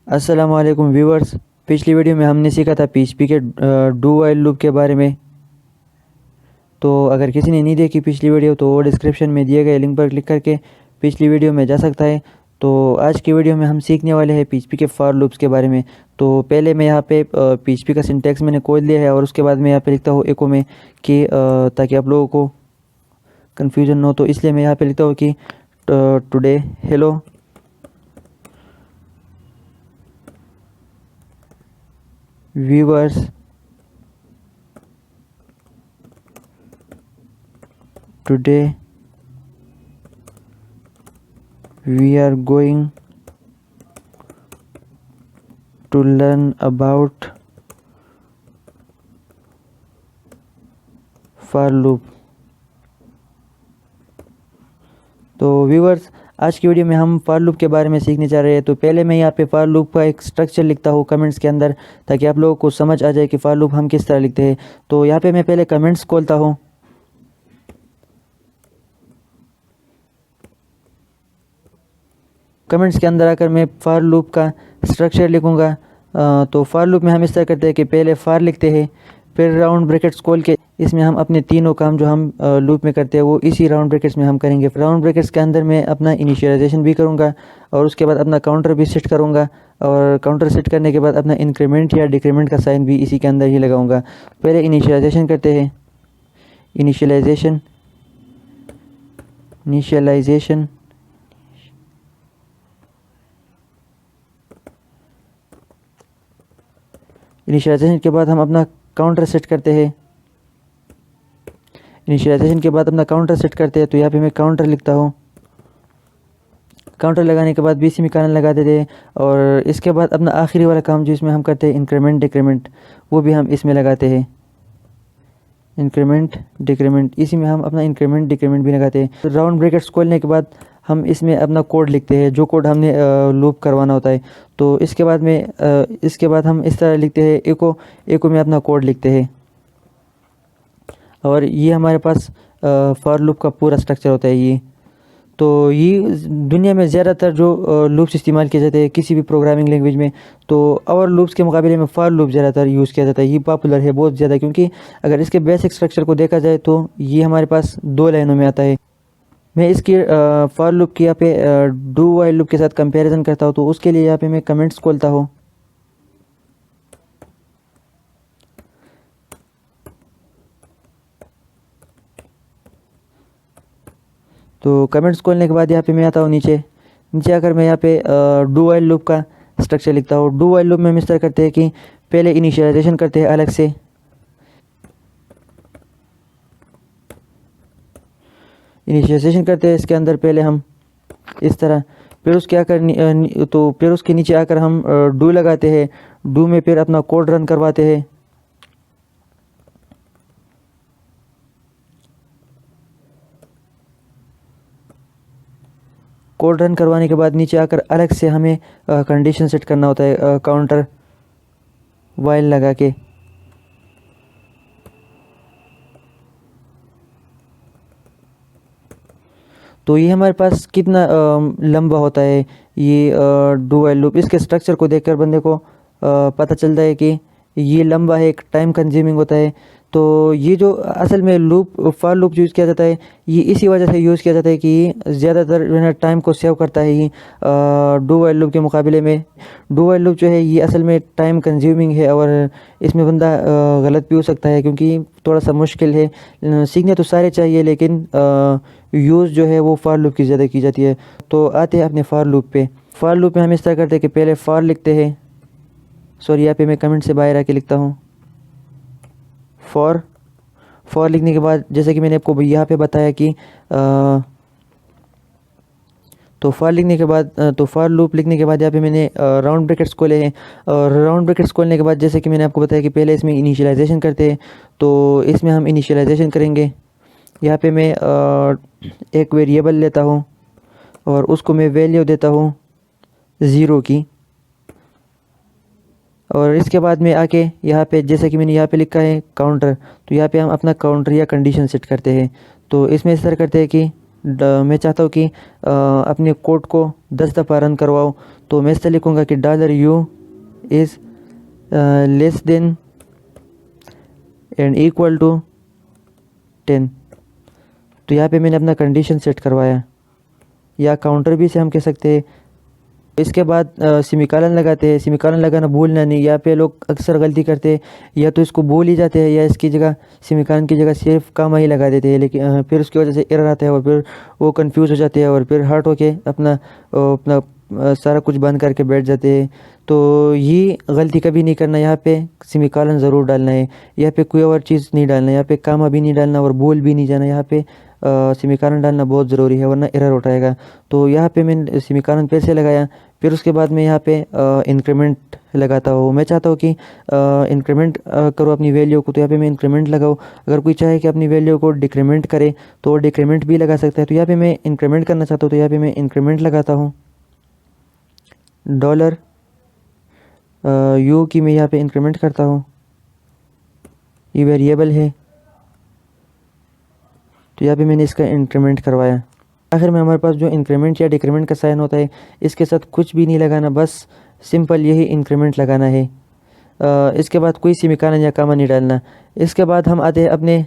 अस्सलाम वालेकुम व्यूवर्स। पिछली वीडियो में हमने सीखा था पीएचपी के डू वाइल लूप के बारे में। तो अगर किसी ने नहीं देखी पिछली वीडियो तो वो डिस्क्रिप्शन में दिए गए लिंक पर क्लिक करके पिछली वीडियो में जा सकता है। तो आज की वीडियो में हम सीखने वाले हैं पीएचपी के फॉर लूप्स के बारे में। तो पहले मैं यहाँ पे पीएचपी का सिंटैक्स मैंने खोल लिया है और उसके बाद मैं यहाँ पे लिखता हूँ एको में कि ताकि आप लोगों को कन्फ्यूजन न हो, तो इसलिए मैं यहाँ पे लिखता हूँ कि today hello viewers, today we are going to learn about for loop। तो व्यूवर्स, आज की वीडियो में हम फॉर लूप के बारे में सीखने जा रहे हैं। तो पहले मैं यहाँ पे फॉर लूप का एक स्ट्रक्चर लिखता हूँ कमेंट्स के अंदर, ताकि आप लोगों को समझ आ जाए कि फॉर लूप हम किस तरह लिखते हैं। तो यहाँ पे मैं पहले कमेंट्स खोलता हूँ। कमेंट्स के अंदर आकर मैं फॉर लूप का स्ट्रक्चर लिखूँगा। तो फॉर लूप में हम इस तरह करते हैं कि पहले फॉर लिखते हैं, फिर राउंड ब्रैकेट्स खोल के इसमें हम अपने तीनों काम जो हम लूप में करते हैं वो इसी राउंड ब्रैकेट्स में हम करेंगे। राउंड ब्रैकेट्स के अंदर मैं अपना इनिशियलाइजेशन भी करूँगा और उसके बाद अपना काउंटर भी सेट करूँगा, और काउंटर सेट करने के बाद अपना इंक्रीमेंट या डिक्रीमेंट का साइन भी इसी के अंदर ही लगाऊँगा। पहले इनिशियलाइजेशन करते हैं। इनिशियलाइजेशन इनिशियलाइजेशन के बाद हम अपना काउंटर सेट करते हैं। इनिशियलाइजेशन के बाद अपना काउंटर सेट करते हैं। तो यहाँ पे मैं काउंटर लिखता हूँ। काउंटर लगाने के बाद बीसी में काउंटर लगा देते हैं, और इसके बाद अपना आखिरी वाला काम जो इसमें हम करते हैं इंक्रीमेंट डिक्रीमेंट, वो भी हम इसमें लगाते हैं। इंक्रीमेंट डिक्रीमेंट, इसी में हम अपना इंक्रीमेंट डिक्रीमेंट भी लगाते हैं। तो राउंड ब्रैकेट्स खोलने के बाद हम इसमें अपना कोड लिखते हैं, जो कोड हमने लूप करवाना होता है। तो इसके बाद हम इस तरह लिखते हैं, एको में अपना कोड लिखते हैं, और ये हमारे पास फॉर लूप का पूरा स्ट्रक्चर होता है। ये दुनिया में ज़्यादातर जो लूप्स इस्तेमाल किए जाते हैं किसी भी प्रोग्रामिंग लैंग्वेज में, तो और लूप्स के मुकाबले में फॉर लूप ज़्यादातर यूज़ किया जाता है। ये पॉपुलर है बहुत ज़्यादा, क्योंकि अगर इसके बेसिक स्ट्रक्चर को देखा जाए तो ये हमारे पास 2 लाइनों में आता है। मैं इसकी फॉर लूप की यहाँ पे डू वाइल लूप के साथ कंपैरिजन करता हूँ। तो उसके लिए यहाँ पे मैं कमेंट्स खोलता हूँ। तो कमेंट्स खोलने के बाद यहाँ पे मैं आता हूँ नीचे आकर मैं यहाँ पे डू वाइल लूप का स्ट्रक्चर लिखता हूँ। डू वाइल लूप में हम इस तरह करते हैं कि पहले इनिशियलाइजेशन करते हैं अलग से। इनिशियलाइजेशन करते हैं इसके अंदर पहले हम इस तरह, फिर उसके नीचे आकर हम डू लगाते हैं। डू में फिर अपना कोड रन करवाते हैं। कोड रन करवाने के बाद नीचे आकर अलग से हमें कंडीशन सेट करना होता है काउंटर वाइल लगा के। तो ये हमारे पास कितना लंबा होता है ये डू वाइल लूप। इसके स्ट्रक्चर को देखकर बंदे को पता चलता है कि ये लंबा है, एक टाइम कंज्यूमिंग होता है। तो ये जो असल में फॉर लूप यूज़ किया जाता है, ये इसी वजह से यूज़ किया जाता है कि ज़्यादातर जो है टाइम को सेव करता है ये डू वाइल लूप के मुकाबले में। डू वाइल लूप जो है ये असल में टाइम कंज्यूमिंग है, और इसमें बंदा गलत भी हो सकता है, क्योंकि थोड़ा सा मुश्किल है। सीखने तो सारे चाहिए, लेकिन यूज़ जो है वो फॉर लूप की ज़्यादा की जाती है। तो आते हैं अपने फॉर लूप पे। फॉर लूप में हम इस तरह करते हैं कि पहले फॉर लिखते हैं। सॉरी, यहाँ पे मैं कमेंट से बाहर आके लिखता हूँ फॉर लिखने के बाद, जैसे कि मैंने आपको यहाँ पे बताया कि तो फॉर लूप लिखने के बाद यहाँ पे मैंने राउंड ब्रैकेट्स खोले हैं। और राउंड ब्रैकेट्स खोलने के बाद जैसे कि मैंने आपको बताया कि पहले इसमें इनिशियलाइजेशन करते हैं। तो इसमें हम इनिशियलाइजेशन करेंगे। यहाँ पे मैं एक वेरिएबल लेता हूँ और उसको मैं वैल्यू देता हूँ 0 की, और इसके बाद में आके यहाँ पे जैसे कि मैंने यहाँ पे लिखा है काउंटर, तो यहाँ पे हम अपना काउंटर या कंडीशन सेट करते हैं। तो इसमें इस तरह करते हैं कि मैं चाहता हूँ कि अपने कोड को 10 दफ़ा रन करवाओ, तो मैं इस तरह लिखूँगा कि $u is less than and equal to 10। तो यहाँ पे मैंने अपना कंडीशन सेट करवाया, या काउंटर भी से हम कह सकते हैं। इसके बाद सेमीकोलन लगाते हैं। सेमीकोलन लगाना भूलना नहीं, यहाँ पे लोग अक्सर गलती करते हैं, या तो इसको भूल ही जाते हैं या इसकी जगह सेमीकोलन की जगह सिर्फ कामा ही लगा देते हैं, लेकिन फिर उसकी वजह से एरर आता है और फिर वो कंफ्यूज हो जाते हैं और फिर हर्ट होके अपना सारा कुछ बंद करके बैठ जाते हैं। तो ये गलती कभी नहीं करना, यहाँ पे सेमीकोलन ज़रूर डालना है, यहाँ पे कोई और चीज़ नहीं डालना है, यहाँ पे कामा भी नहीं डालना और भूल भी नहीं जाना, यहाँ पे सेमीकोलन डालना बहुत ज़रूरी है वरना एरर उठाएगा। तो यहाँ पे मैंने सेमीकोलन फिर से लगाया। फिर उसके बाद मैं यहाँ पे इंक्रीमेंट लगाता हूँ। मैं चाहता हूँ कि इंक्रीमेंट करो अपनी वैल्यू को, तो यहाँ पे मैं इंक्रीमेंट लगाऊँ। अगर कोई चाहे कि अपनी वैल्यू को डिक्रीमेंट करे तो डिक्रीमेंट भी लगा सकता है। तो यहाँ पे मैं इंक्रीमेंट करना चाहता हूँ, तो यहाँ पे मैं इंक्रीमेंट लगाता हूँ। $u की मैं यहाँ पे इंक्रीमेंट करता हूँ, ये वेरिएबल है, तो यहाँ पे मैंने इसका इंक्रीमेंट करवाया। आखिर में हमारे पास जो इंक्रीमेंट या डिक्रीमेंट का साइन होता है, इसके साथ कुछ भी नहीं लगाना, बस सिंपल यही इंक्रीमेंट लगाना है। इसके बाद कोई सेमीकोलन या कामा नहीं डालना। इसके बाद हम आते हैं अपने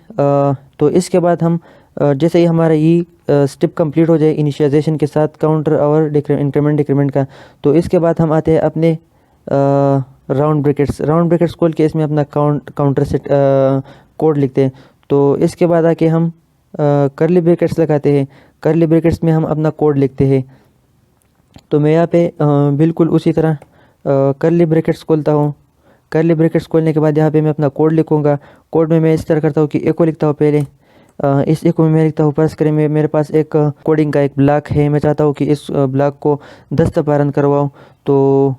तो इसके बाद हम जैसे ही हमारा ये स्टेप कंप्लीट हो जाए इनिशियलाइजेशन के साथ काउंटर और इंक्रीमेंट डिक्रीमेंट का, तो इसके बाद हम आते हैं अपने राउंड ब्रैकेट्स खोल के इसमें अपना काउंटर सेट कोड लिखते हैं। तो इसके बाद आके हम कर्ली ब्रैकेट्स लगाते हैं। कर्ली ब्रैकेट्स में हम अपना कोड लिखते हैं। तो मैं यहाँ पे बिल्कुल उसी तरह कर्ली ब्रैकेट्स खोलता हूँ। कर्ली ब्रैकेट्स खोलने के बाद यहाँ पे मैं अपना कोड लिखूँगा। कोड में मैं इस तरह करता हूँ कि एको लिखता हूँ पहले। इस एको में मैं लिखता हूँ, फर्स्ट करें मेरे पास एक कोडिंग का एक ब्लॉक है, मैं चाहता हूँ कि इस ब्लॉक को 10 दफ़ा रन करवाऊँ। तो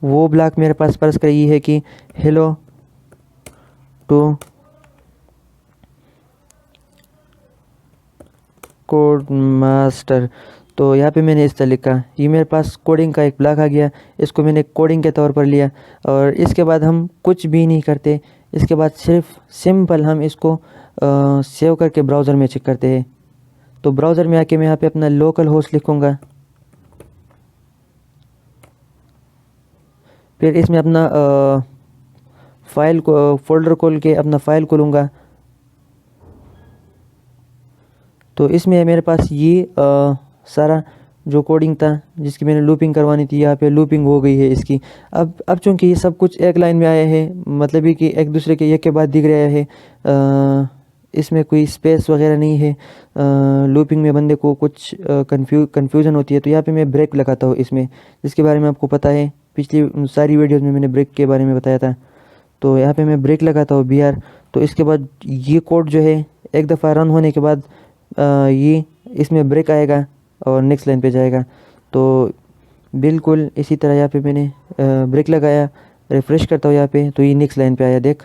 वो ब्लॉक मेरे पास फर्स्ट करें ये है कि हेलो टू कोड मास्टर। तो यहाँ पे मैंने इस तरह लिखा, ये मेरे पास कोडिंग का एक ब्लॉक आ गया, इसको मैंने कोडिंग के तौर पर लिया। और इसके बाद हम कुछ भी नहीं करते, इसके बाद सिर्फ सिंपल हम इसको सेव करके ब्राउज़र में चेक करते हैं। तो ब्राउज़र में आके मैं यहाँ पे अपना लोकल होस्ट लिखूँगा, फिर इसमें अपना फाइल को फोल्डर खोल के अपना फाइल खोलूँगा। तो इसमें मेरे पास ये सारा जो कोडिंग था जिसकी मैंने लूपिंग करवानी थी, यहाँ पे लूपिंग हो गई है इसकी। अब चूँकि ये सब कुछ एक लाइन में आया है, मतलब ही कि एक दूसरे के एक के बाद दिख रहा है, इसमें कोई स्पेस वगैरह नहीं है। लूपिंग में बंदे को कुछ कन्फ्यूज़न होती है। तो यहाँ पे मैं ब्रेक लगाता हूँ इसमें, जिसके बारे में आपको पता है, पिछली सारी वीडियोज़ में मैंने ब्रेक के बारे में बताया था। तो यहाँ पे मैं ब्रेक लगाता हूँ BR। तो इसके बाद ये कोड जो है एक दफ़ा रन होने के बाद ये इसमें ब्रेक आएगा और नेक्स्ट लाइन पे जाएगा। तो बिल्कुल इसी तरह यहाँ पे मैंने ब्रेक लगाया, रिफ़्रेश करता हूँ यहाँ पे, तो ये नेक्स्ट लाइन पे आया। देख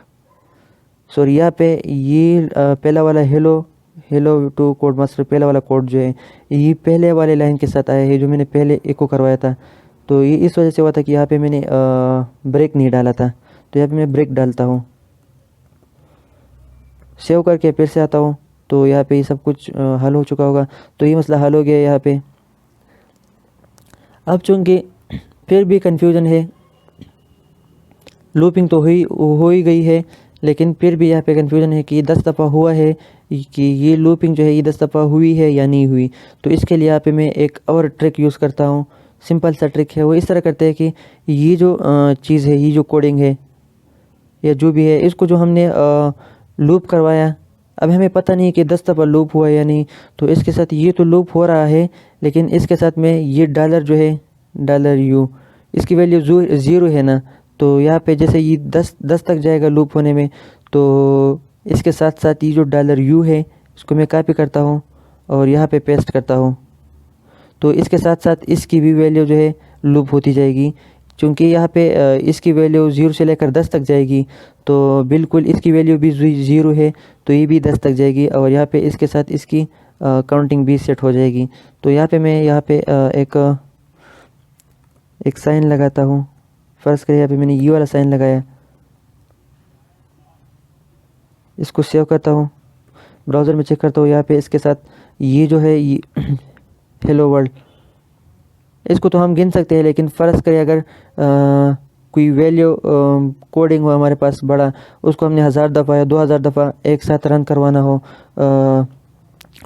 सॉरी, यहाँ पे ये पहला वाला हेलो टू कोड मास्टर, पहला वाला कोड जो है ये पहले वाले लाइन के साथ आया है जो मैंने पहले एको करवाया था। तो ये इस वजह से हुआ था कि यहाँ पे मैंने ब्रेक नहीं डाला था। तो यहाँ पे मैं ब्रेक डालता हूँ, सेव करके फिर से आता हूँ। तो यहाँ पे ये सब कुछ हल हो चुका होगा। तो ये मसला हल हो गया यहाँ पे। अब चूँकि फिर भी कन्फ्यूज़न है, लूपिंग तो हो ही गई है, लेकिन फिर भी यहाँ पे कन्फ्यूज़न है कि 10 दफ़ा हुआ है, कि ये लूपिंग जो है ये 10 दफ़ा हुई है या नहीं हुई। तो इसके लिए यहाँ पे मैं एक और ट्रिक यूज़ करता हूँ। सिंपल सा ट्रिक है, वो इस तरह करते हैं कि ये जो चीज़ है, ये जो कोडिंग है या जो भी है, इसको जो हमने लूप करवाया, अब हमें पता नहीं कि 10 दफ़ा लूप हुआ या नहीं। तो इसके साथ ये तो लूप हो रहा है, लेकिन इसके साथ में ये डॉलर जो है $u, इसकी वैल्यू 0 है ना। तो यहाँ पे जैसे ये 10 तक जाएगा लूप होने में, तो इसके साथ साथ ये जो $u है इसको मैं कॉपी करता हूँ और यहाँ पे पेस्ट करता हूँ। तो इसके साथ साथ इसकी भी वैल्यू जो है लूप होती जाएगी, क्योंकि यहाँ पे इसकी वैल्यू 0 से लेकर 10 तक जाएगी। तो बिल्कुल इसकी वैल्यू भी 0 है, तो ये भी 10 तक जाएगी और यहाँ पे इसके साथ इसकी काउंटिंग भी सेट हो जाएगी। तो यहाँ पे मैं एक साइन लगाता हूँ। फ़र्ज़ करिए यहाँ पे मैंने ये वाला साइन लगाया, इसको सेव करता हूँ, ब्राउज़र में चेक करता हूँ। यहाँ पे इसके साथ ये जो है ये हेलो वर्ल्ड, इसको तो हम गिन सकते हैं, लेकिन फ़र्ज़ करें अगर कोई वैल्यू कोडिंग हो हमारे पास बड़ा, उसको हमने 1000 दफ़ा या 2000 दफ़ा एक साथ रन करवाना हो,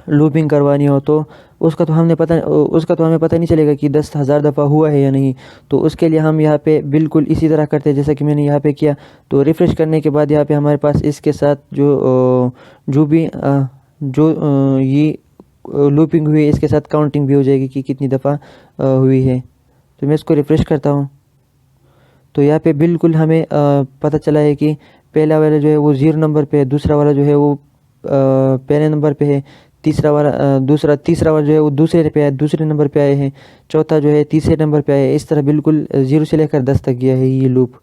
लूपिंग करवानी हो, तो उसका तो हमें पता नहीं चलेगा कि 10,000 दफ़ा हुआ है या नहीं। तो उसके लिए हम यहाँ पे बिल्कुल इसी तरह करते हैं जैसा कि मैंने यहाँ पे किया। तो रिफ़्रेश करने के बाद यहाँ पे हमारे पास इसके साथ जो भी ये लूपिंग हुई है, इसके साथ काउंटिंग भी हो जाएगी कि कितनी दफ़ा हुई है। तो मैं इसको रिफ़्रेश करता हूँ, तो यहाँ पे बिल्कुल हमें पता चला है कि पहला वाला जो है वो 0 नंबर पे है, दूसरा वाला जो है वो पहले नंबर पे है, तीसरा वाला जो है वो दूसरे पे है, दूसरे नंबर पे आए हैं, चौथा जो है तीसरे नंबर पे आए हैं। इस तरह बिल्कुल 0 से लेकर 10 तक गया है ये लूप।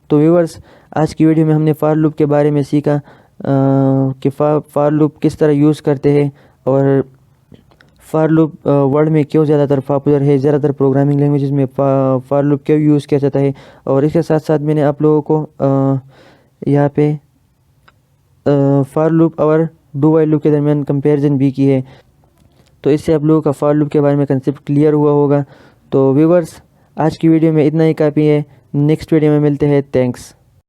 तो व्यूअर्स, आज की वीडियो में हमने फ़ॉर लूप के बारे में सीखा कि फ़ॉर लूप किस तरह यूज़ करते हैं, और फ़ॉर लूप वर्ल्ड में क्यों ज़्यादातर पॉपुलर है, ज़्यादातर प्रोग्रामिंग लैंग्वेजेस में फ़ॉर लूप क्यों यूज़ किया जाता है। और इसके साथ साथ मैंने आप लोगों को यहाँ पे फ़ॉर लूप और डू व्हाइल लूप के दरमियान कंपैरिजन भी की है। तो इससे आप लोगों का फ़ॉर लूप के बारे में कंसेप्ट क्लियर हुआ होगा। तो व्यूअर्स, आज की वीडियो में इतना ही काफ़ी है। नेक्स्ट वीडियो में मिलते हैं। थैंक्स।